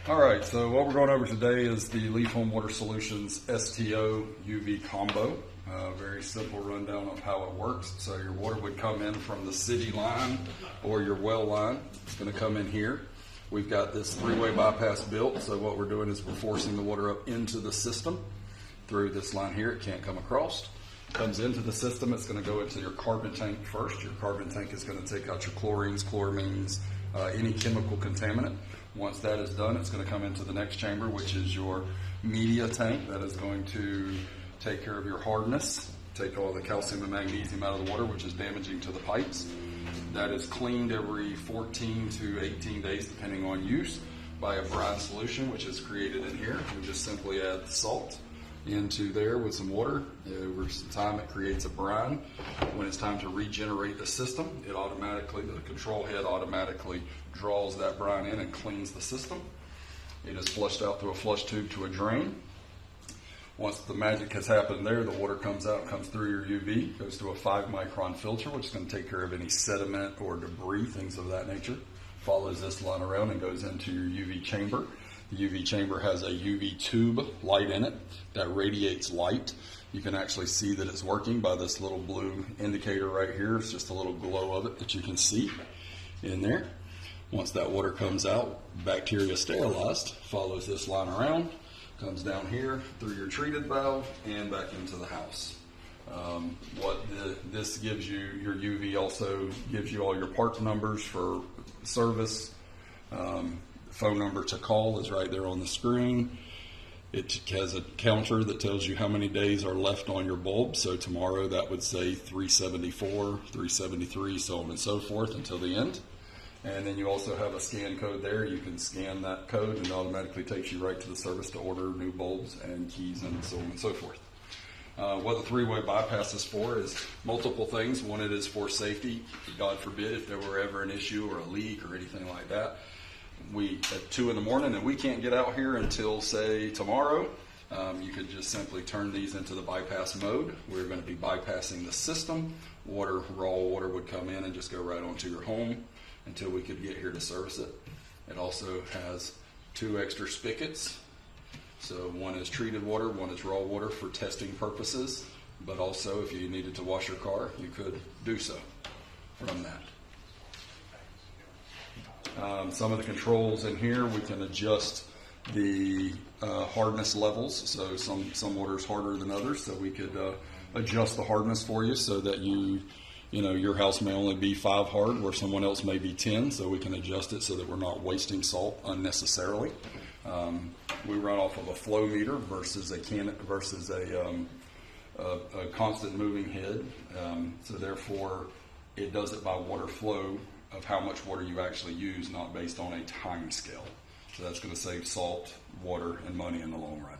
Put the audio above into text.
All right, so what we're going over today is the Leaf Home Water Solutions STO UV combo. Very simple rundown of how it works. So your water would come in from the city line or your well line. It's going to come in here. We've got this three-way bypass built, so what we're doing is we're forcing the water up into the system through this line here. It can't come across. Comes into the system. It's going to go into your carbon tank first. Your carbon tank is going to take out your chlorines, chloramines, any chemical contaminant. Once that is done, it's going to come into the next chamber, which is your media tank. That is going to take care of your hardness, take all the calcium and magnesium out of the water, which is damaging to the pipes. That is cleaned every 14 to 18 days, depending on use, by a brine solution, which is created in here. We just simply add the salt into there with some water. Over some time, it creates a brine. When it's time to regenerate the system, it automatically, the control head automatically draws that brine in and cleans the system. It is flushed out through a flush tube to a drain. Once the magic has happened there, the water comes out, comes through your UV, goes through a 5-micron filter, which is going to take care of any sediment or debris, things of that nature. Follows this line around and goes into your UV chamber. The UV chamber has a UV tube light in it that radiates light. You can actually see that it's working by this little blue indicator right here. It's just a little glow of it that you can see in there. Once that water comes out, bacteria sterilized, follows this line around, comes down here through your treated valve and back into the house. This gives you, your UV also gives you all your part numbers for service. Phone number to call is right there on the screen. It has a counter that tells you how many days are left on your bulb. So tomorrow that would say 374, 373, so on and so forth until the end. And then you also have a scan code there. You can scan that code and it automatically takes you right to the service to order new bulbs and keys and so on and so forth. What the three-way bypass is for is multiple things. One, it is for safety. God forbid if there were ever an issue or a leak or anything like that. At 2 in the morning and we can't get out here until, say, tomorrow, you could just simply turn these into the bypass mode. We're going to be bypassing the system. Raw water would come in and just go right onto your home until we could get here to service it. It also has 2 extra spigots. So one is treated water, one is raw water for testing purposes, but also if you needed to wash your car, you could do so from that. Some of the controls in here, we can adjust the hardness levels. So some water is harder than others, so we could adjust the hardness for you so that your house may only be 5 hard where someone else may be 10, so we can adjust it so that we're not wasting salt unnecessarily. We run off of a flow meter versus a constant moving head, so therefore it does it by water flow of how much water you actually use, not based on a time scale. So that's going to save salt, water, and money in the long run.